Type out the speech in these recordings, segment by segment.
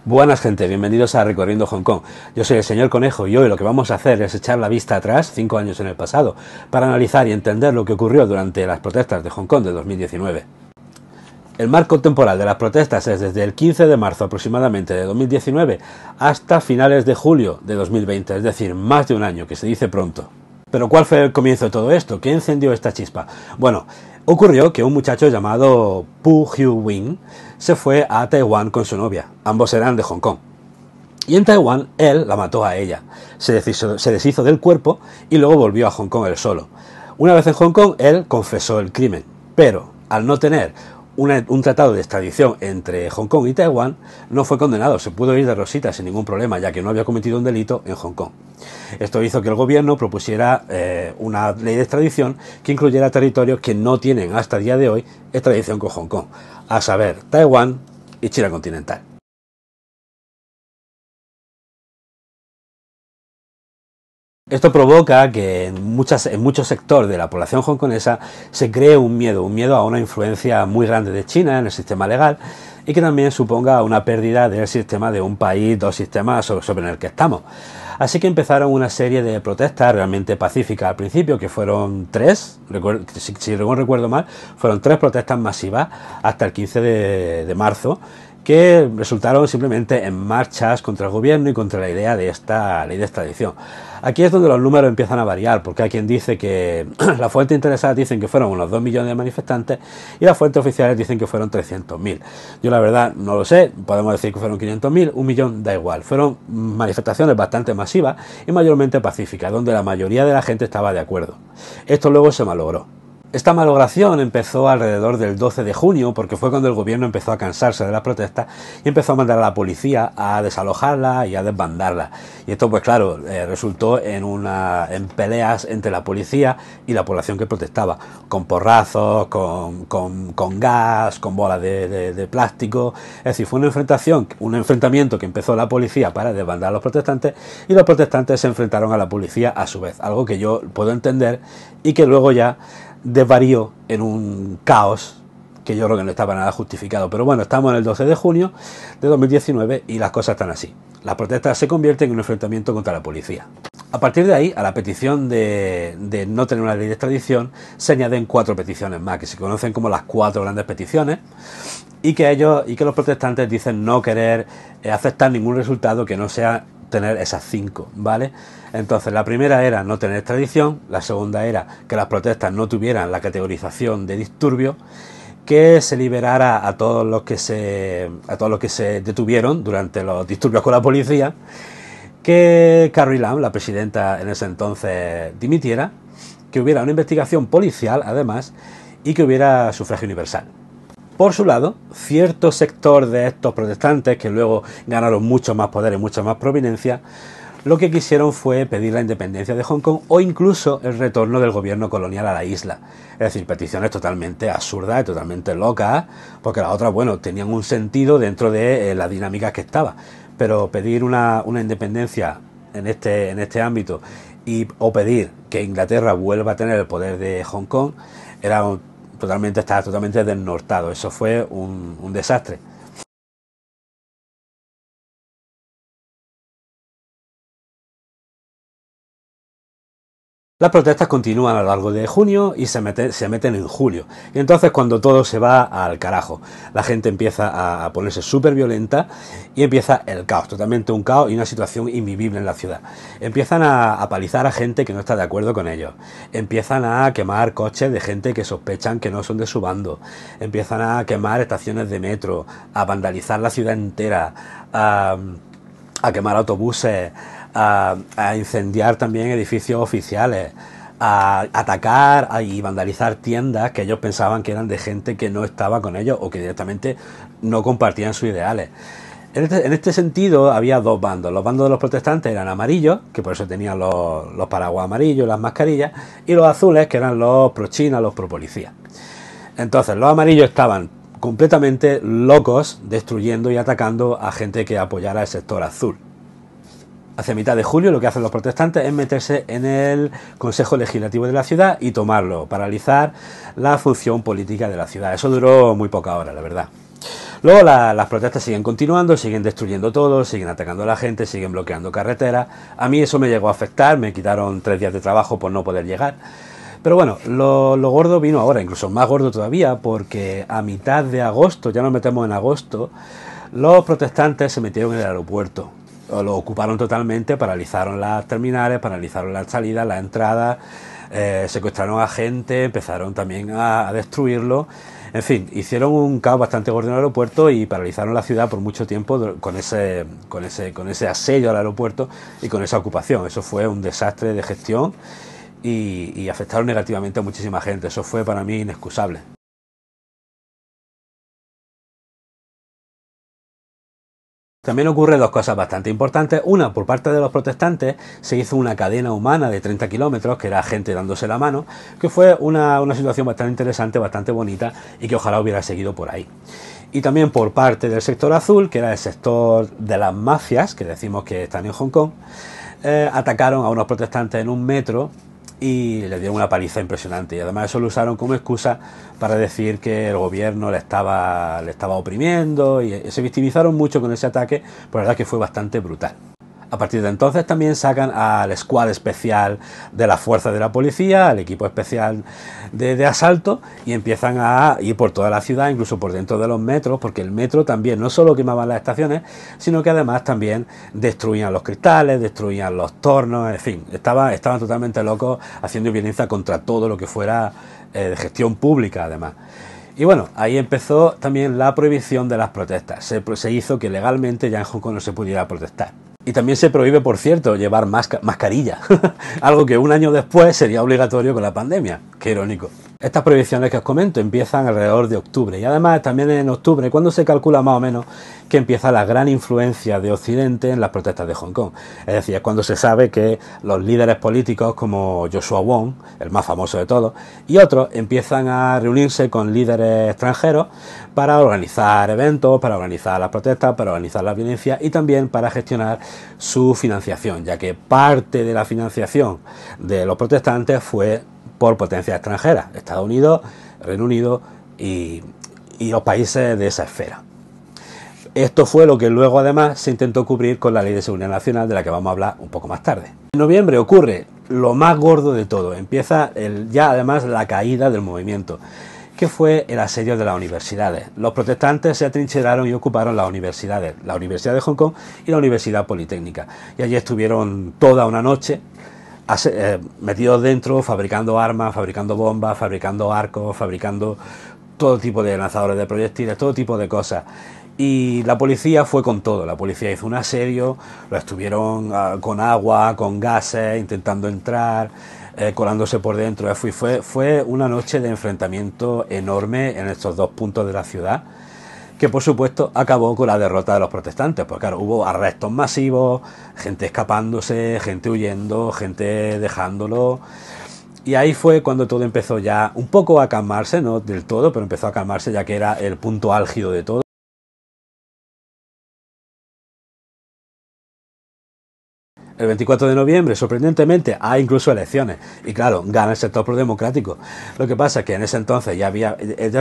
Buenas gente, bienvenidos a Recorriendo Hong Kong. Yo soy el señor Conejo y hoy lo que vamos a hacer es echar la vista atrás, 5 años en el pasado, para analizar y entender lo que ocurrió durante las protestas de Hong Kong de 2019. El marco temporal de las protestas es desde el 15 de marzo aproximadamente de 2019 hasta finales de julio de 2020, es decir, más de un año, que se dice pronto. Pero ¿cuál fue el comienzo de todo esto? ¿Qué encendió esta chispa? Bueno, ocurrió que un muchacho llamado Pu Hiu-wing se fue a Taiwán con su novia. Ambos eran de Hong Kong. Y en Taiwán él la mató a ella. Se deshizo del cuerpo y luego volvió a Hong Kong él solo. Una vez en Hong Kong él confesó el crimen, pero al no tener un tratado de extradición entre Hong Kong y Taiwán, no fue condenado, se pudo ir de rosita sin ningún problema, ya que no había cometido un delito en Hong Kong. Esto hizo que el gobierno propusiera una ley de extradición que incluyera territorios que no tienen hasta el día de hoy extradición con Hong Kong, a saber, Taiwán y China continental. Esto provoca que en muchos sectores de la población hongkonesa se cree un miedo a una influencia muy grande de China en el sistema legal y que también suponga una pérdida del sistema de un país, dos sistemas sobre el que estamos. Así que empezaron una serie de protestas realmente pacíficas al principio, que fueron tres, si no recuerdo mal, fueron tres protestas masivas hasta el 15 de marzo, que resultaron simplemente en marchas contra el gobierno y contra la idea de esta ley de extradición. Aquí es donde los números empiezan a variar, porque hay quien dice que las fuentes interesadas dicen que fueron unos 2 millones de manifestantes y las fuentes oficiales dicen que fueron 300.000. Yo la verdad no lo sé, podemos decir que fueron 500.000, 1 millón da igual. Fueron manifestaciones bastante masivas y mayormente pacíficas, donde la mayoría de la gente estaba de acuerdo. Esto luego se malogró. Esta malogración empezó alrededor del 12 de junio, porque fue cuando el gobierno empezó a cansarse de las protestas y empezó a mandar a la policía a desalojarla y a desbandarla. Y esto, pues claro, resultó en peleas entre la policía y la población que protestaba, con porrazos, con gas, con bolas de plástico. Es decir, fue un enfrentamiento que empezó la policía para desbandar a los protestantes y los protestantes se enfrentaron a la policía a su vez, algo que yo puedo entender y que luego ya desvarió en un caos que yo creo que no estaba nada justificado. Pero bueno, estamos en el 12 de junio de 2019 y las cosas están así. Las protestas se convierten en un enfrentamiento contra la policía. A partir de ahí, a la petición de no tener una ley de extradición, se añaden 4 peticiones más, que se conocen como las 4 grandes peticiones, y que los protestantes dicen no querer aceptar ningún resultado que no sea tener esas 5, ¿vale? Entonces la primera era no tener extradición, la segunda era que las protestas no tuvieran la categorización de disturbio, que se liberara a todos los que se detuvieron durante los disturbios con la policía, que Carrie Lam, la presidenta en ese entonces, dimitiera, que hubiera una investigación policial además y que hubiera sufragio universal. Por su lado, cierto sector de estos protestantes, que luego ganaron mucho más poder y mucha más prominencia, lo que quisieron fue pedir la independencia de Hong Kong o incluso el retorno del gobierno colonial a la isla. Es decir, peticiones totalmente absurdas y totalmente locas, porque las otras, bueno, tenían un sentido dentro de la dinámica que estaba. Pero pedir una independencia en este ámbito o pedir que Inglaterra vuelva a tener el poder de Hong Kong estaba totalmente desnortado. Eso fue un desastre. Las protestas continúan a lo largo de junio y se meten en julio. Y entonces cuando todo se va al carajo, la gente empieza a ponerse súper violenta y empieza el caos, totalmente un caos y una situación invivible en la ciudad. Empiezan a palizar a gente que no está de acuerdo con ellos. Empiezan a quemar coches de gente que sospechan que no son de su bando. Empiezan a quemar estaciones de metro, a vandalizar la ciudad entera, a quemar autobuses, a incendiar también edificios oficiales, a atacar y vandalizar tiendas que ellos pensaban que eran de gente que no estaba con ellos o que directamente no compartían sus ideales. En este sentido había dos bandos. Los bandos de los protestantes eran amarillos, que por eso tenían los paraguas amarillos, las mascarillas, y los azules, que eran los pro China, los pro policía. Entonces los amarillos estaban completamente locos destruyendo y atacando a gente que apoyara el sector azul. Hacia mitad de julio lo que hacen los protestantes es meterse en el Consejo Legislativo de la ciudad y tomarlo, paralizar la función política de la ciudad. Eso duró muy poca hora, la verdad. Luego las protestas siguen continuando, siguen destruyendo todo, siguen atacando a la gente, siguen bloqueando carreteras. A mí eso me llegó a afectar, me quitaron 3 días de trabajo por no poder llegar. Pero bueno, lo gordo vino ahora, incluso más gordo todavía, porque a mitad de agosto, ya nos metemos en agosto, los protestantes se metieron en el aeropuerto. Lo ocuparon totalmente, paralizaron las terminales, paralizaron las salidas, las entradas, secuestraron a gente, empezaron también a destruirlo. En fin, hicieron un caos bastante gordo en el aeropuerto y paralizaron la ciudad por mucho tiempo con ese asedio al aeropuerto y con esa ocupación. Eso fue un desastre de gestión y afectaron negativamente a muchísima gente. Eso fue para mí inexcusable. También ocurre dos cosas bastante importantes. Una, por parte de los protestantes, se hizo una cadena humana de 30 kilómetros, que era gente dándose la mano, que fue una situación bastante interesante, bastante bonita, y que ojalá hubiera seguido por ahí. Y también por parte del sector azul, que era el sector de las mafias, que decimos que están en Hong Kong, atacaron a unos protestantes en un metro y le dieron una paliza impresionante, y además eso lo usaron como excusa para decir que el gobierno le estaba oprimiendo, y se victimizaron mucho con ese ataque, por la verdad que fue bastante brutal. A partir de entonces también sacan al squad especial de las fuerzas de la policía, al equipo especial de asalto, y empiezan a ir por toda la ciudad, incluso por dentro de los metros, porque el metro también no solo quemaban las estaciones, sino que además también destruían los cristales, destruían los tornos, en fin, estaban totalmente locos haciendo violencia contra todo lo que fuera de gestión pública además. Y bueno, ahí empezó también la prohibición de las protestas. Se hizo que legalmente ya en Hong Kong no se pudiera protestar. Y también se prohíbe, por cierto, llevar mascarilla, algo que un año después sería obligatorio con la pandemia. Qué irónico. Estas prohibiciones que os comento empiezan alrededor de octubre, y además también en octubre, cuando se calcula más o menos que empieza la gran influencia de Occidente en las protestas de Hong Kong. Es decir, es cuando se sabe que los líderes políticos como Joshua Wong, el más famoso de todos, y otros empiezan a reunirse con líderes extranjeros para organizar eventos, para organizar las protestas, para organizar la violencia y también para gestionar su financiación, ya que parte de la financiación de los protestantes fue por potencias extranjeras, Estados Unidos, Reino Unido y los países de esa esfera. Esto fue lo que luego además se intentó cubrir con la Ley de Seguridad Nacional, de la que vamos a hablar un poco más tarde. En noviembre ocurre lo más gordo de todo, empieza ya además la caída del movimiento, que fue el asedio de las universidades. Los protestantes se atrincheraron y ocuparon las universidades, la Universidad de Hong Kong y la Universidad Politécnica, y allí estuvieron toda una noche metidos dentro, fabricando armas, fabricando bombas, fabricando arcos, fabricando todo tipo de lanzadores de proyectiles, todo tipo de cosas. Y la policía fue con todo, la policía hizo un asedio, lo estuvieron con agua, con gases, intentando entrar, colándose por dentro. Fue una noche de enfrentamiento enorme en estos dos puntos de la ciudad, que por supuesto acabó con la derrota de los protestantes, porque claro, hubo arrestos masivos, gente escapándose, gente huyendo, gente dejándolo, y ahí fue cuando todo empezó ya un poco a calmarse, no del todo, pero empezó a calmarse, ya que era el punto álgido de todo. El 24 de noviembre, sorprendentemente, hay incluso elecciones. Y claro, gana el sector prodemocrático. Lo que pasa es que en ese entonces ya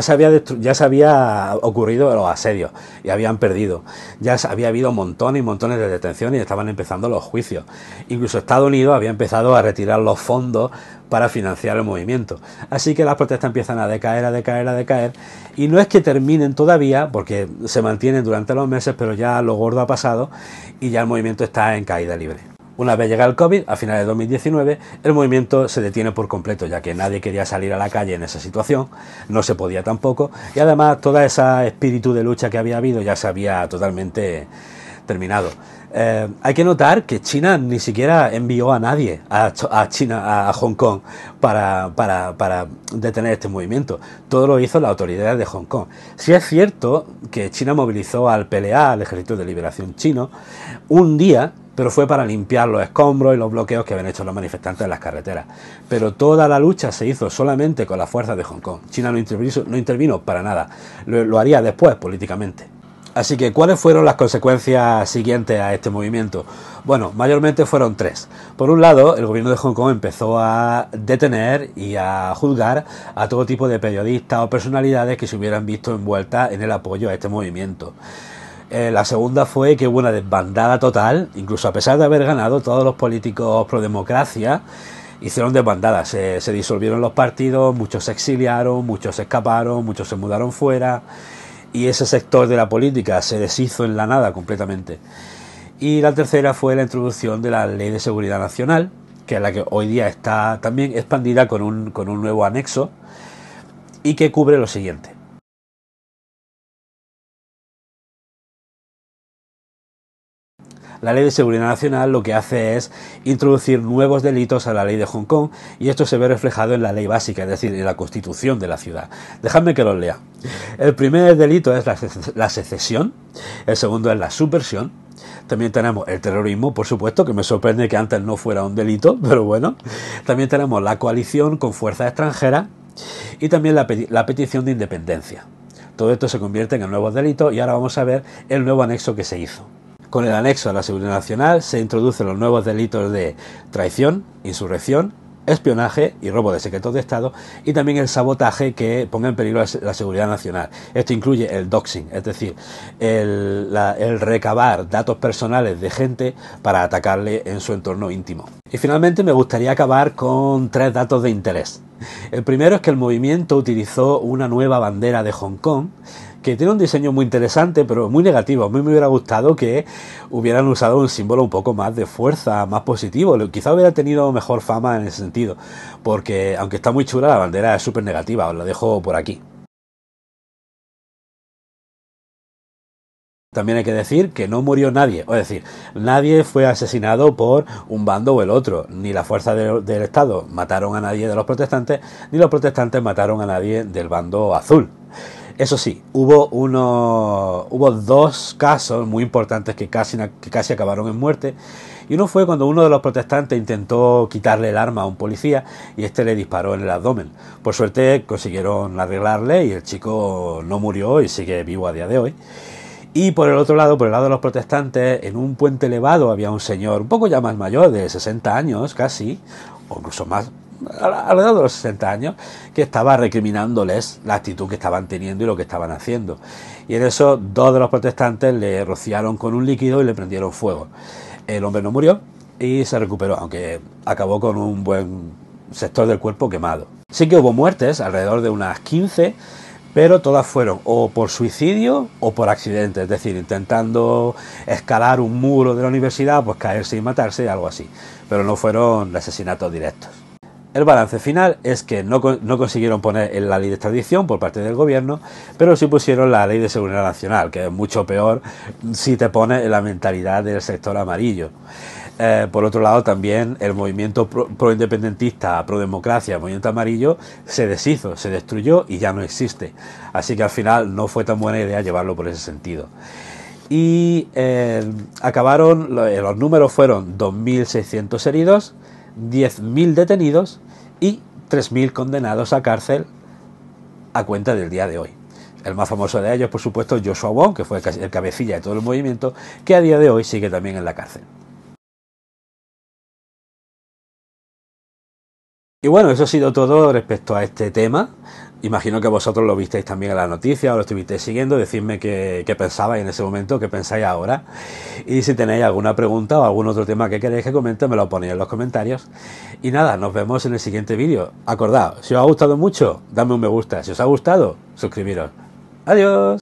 se había ocurrido los asedios y habían perdido. Ya había habido montones y montones de detenciones y estaban empezando los juicios. Incluso Estados Unidos había empezado a retirar los fondos para financiar el movimiento. Así que las protestas empiezan a decaer. Y no es que terminen todavía, porque se mantienen durante los meses, pero ya lo gordo ha pasado y ya el movimiento está en caída libre. Una vez llega el COVID, a finales de 2019, el movimiento se detiene por completo, ya que nadie quería salir a la calle en esa situación, no se podía tampoco, y además toda esa espíritu de lucha que había habido ya se había totalmente terminado. Hay que notar que China ni siquiera envió a nadie a Hong Kong para detener este movimiento. Todo lo hizo las autoridades de Hong Kong. Sí es cierto que China movilizó al PLA, al Ejército de Liberación Chino, un día, pero fue para limpiar los escombros y los bloqueos que habían hecho los manifestantes en las carreteras. Pero toda la lucha se hizo solamente con las fuerzas de Hong Kong. China no intervino para nada. Lo haría después políticamente. Así que, ¿cuáles fueron las consecuencias siguientes a este movimiento? Bueno, mayormente fueron tres. Por un lado, el gobierno de Hong Kong empezó a detener y a juzgar a todo tipo de periodistas o personalidades que se hubieran visto envueltas en el apoyo a este movimiento. La segunda fue que hubo una desbandada total, incluso a pesar de haber ganado, todos los políticos pro democracia hicieron desbandadas, se disolvieron los partidos, muchos se exiliaron, muchos se escaparon, muchos se mudaron fuera, y ese sector de la política se deshizo en la nada completamente. Y la tercera fue la introducción de la Ley de Seguridad Nacional, que es la que hoy día está también expandida con un nuevo anexo, y que cubre lo siguiente. La Ley de Seguridad Nacional lo que hace es introducir nuevos delitos a la ley de Hong Kong, y esto se ve reflejado en la ley básica, es decir, en la constitución de la ciudad. Dejadme que los lea. El primer delito es la secesión, el segundo es la subversión, también tenemos el terrorismo, por supuesto, que me sorprende que antes no fuera un delito, pero bueno. También tenemos la coalición con fuerzas extranjeras y también la petición de independencia. Todo esto se convierte en nuevos delitos, y ahora vamos a ver el nuevo anexo que se hizo. Con el anexo a la seguridad nacional se introducen los nuevos delitos de traición, insurrección, espionaje y robo de secretos de Estado, y también el sabotaje que ponga en peligro la seguridad nacional. Esto incluye el doxing, es decir, el recabar datos personales de gente para atacarle en su entorno íntimo. Y finalmente me gustaría acabar con tres datos de interés. El primero es que el movimiento utilizó una nueva bandera de Hong Kong, que tiene un diseño muy interesante, pero muy negativo. A mí me hubiera gustado que hubieran usado un símbolo un poco más de fuerza, más positivo. Quizá hubiera tenido mejor fama en ese sentido, porque aunque está muy chula, la bandera es súper negativa. Os la dejo por aquí. También hay que decir que no murió nadie, es decir, nadie fue asesinado por un bando o el otro, ni las fuerzas del Estado mataron a nadie de los protestantes, ni los protestantes mataron a nadie del bando azul. Eso sí, hubo dos casos muy importantes que casi acabaron en muerte, y uno fue cuando uno de los protestantes intentó quitarle el arma a un policía y este le disparó en el abdomen. Por suerte consiguieron arreglarle y el chico no murió y sigue vivo a día de hoy. Y por el otro lado, por el lado de los protestantes, en un puente elevado había un señor un poco ya más mayor, de 60 años casi, o incluso más, alrededor de los 60 años, que estaba recriminándoles la actitud que estaban teniendo y lo que estaban haciendo. Y en eso, dos de los protestantes le rociaron con un líquido y le prendieron fuego. El hombre no murió y se recuperó, aunque acabó con un buen sector del cuerpo quemado. Sí que hubo muertes, alrededor de unas 15, pero todas fueron o por suicidio o por accidente, es decir, intentando escalar un muro de la universidad, pues caerse y matarse, algo así, pero no fueron asesinatos directos. El balance final es que no consiguieron poner en la ley de extradición por parte del gobierno, pero sí pusieron la ley de seguridad nacional, que es mucho peor si te pones en la mentalidad del sector amarillo. Por otro lado, también el movimiento pro-independentista, pro-democracia, el movimiento amarillo, se deshizo, se destruyó y ya no existe. Así que al final no fue tan buena idea llevarlo por ese sentido. Y acabaron, los números fueron 2.600 heridos, 10.000 detenidos y 3.000 condenados a cárcel a cuenta del día de hoy. El más famoso de ellos, por supuesto, Joshua Wong, que fue el cabecilla de todo el movimiento, que a día de hoy sigue también en la cárcel. Y bueno, eso ha sido todo respecto a este tema. Imagino que vosotros lo visteis también en la noticia o lo estuvisteis siguiendo. Decidme qué pensabais en ese momento, qué pensáis ahora. Y si tenéis alguna pregunta o algún otro tema que queréis que comente, me lo ponéis en los comentarios. Y nada, nos vemos en el siguiente vídeo. Acordaos, si os ha gustado mucho, dadme un me gusta. Si os ha gustado, suscribiros. Adiós.